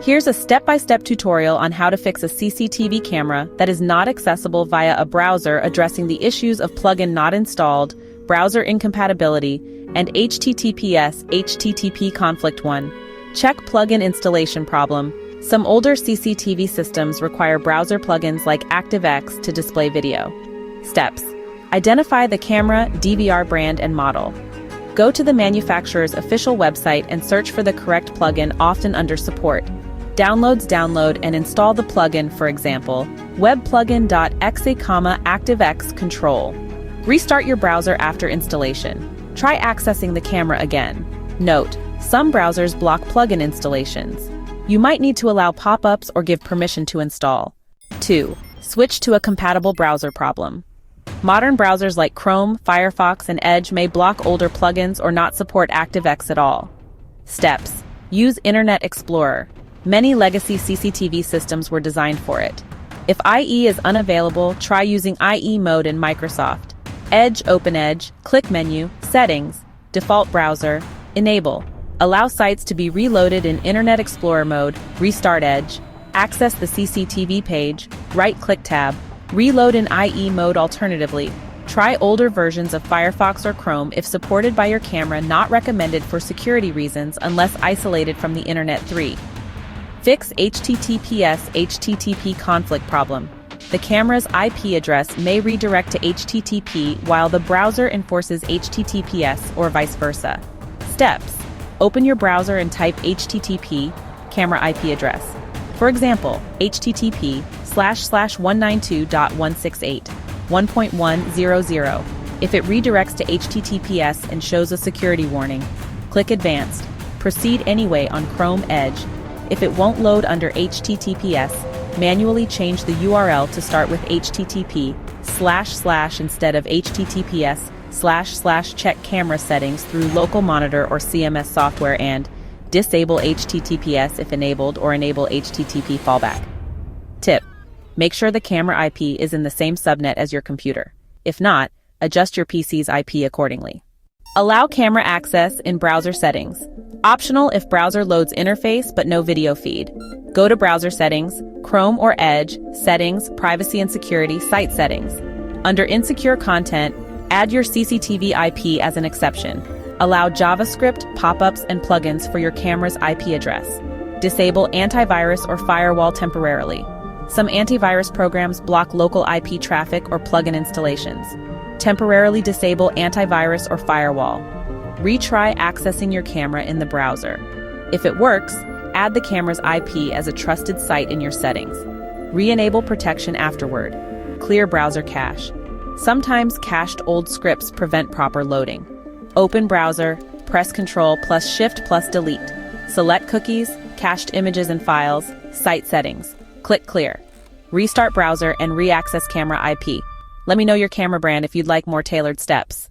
Here's a step-by-step tutorial on how to fix a CCTV camera that is not accessible via a browser, addressing the issues of plugin not installed, browser incompatibility, and HTTP conflict 1. Check plugin installation problem. Some older CCTV systems require browser plugins like ActiveX to display video. Steps. Identify the camera, DVR brand and model. Go to the manufacturer's official website and search for the correct plugin, often under support. Download and install the plugin, for example, webplugin.exe, ActiveX control. Restart your browser after installation. Try accessing the camera again. Note, some browsers block plugin installations. You might need to allow pop-ups or give permission to install. 2. Switch to a compatible browser problem. Modern browsers like Chrome, Firefox, and Edge may block older plugins or not support ActiveX at all. Steps. Use Internet Explorer. Many legacy CCTV systems were designed for it. If IE is unavailable, try using IE mode in Microsoft. Edge, open Edge, click menu, settings, default browser, enable. Allow sites to be reloaded in Internet Explorer mode, restart Edge, access the CCTV page, right-click tab, reload in IE mode alternatively. Try older versions of Firefox or Chrome if supported by your camera, not recommended for security reasons unless isolated from the Internet. 3. Fix HTTP conflict problem. The camera's IP address may redirect to HTTP while the browser enforces HTTPS or vice versa. Steps. Open your browser and type HTTP, camera IP address. For example, http://192.168.1.100. If it redirects to HTTPS and shows a security warning, click Advanced. Proceed anyway on Chrome Edge. If it won't load under HTTPS, manually change the URL to start with HTTP// instead of HTTPS// check camera settings through local monitor or CMS software and disable HTTPS if enabled or enable HTTP fallback. Tip. Make sure the camera IP is in the same subnet as your computer. If not, adjust your PC's IP accordingly. Allow camera access in browser settings. Optional if browser loads interface but no video feed. Go to Browser Settings, Chrome or Edge, Settings, Privacy and Security, Site Settings. Under Insecure Content, add your CCTV IP as an exception. Allow JavaScript, pop-ups, and plugins for your camera's IP address. Disable antivirus or firewall temporarily. Some antivirus programs block local IP traffic or plugin installations. Temporarily disable antivirus or firewall. Retry accessing your camera in the browser. If it works, add the camera's IP as a trusted site in your settings. Re-enable protection afterward. Clear browser cache. Sometimes cached old scripts prevent proper loading. Open browser, press Ctrl+Shift+Delete. Select cookies, cached images and files, site settings. Click Clear. Restart browser and re-access camera IP. Let me know your camera brand if you'd like more tailored steps.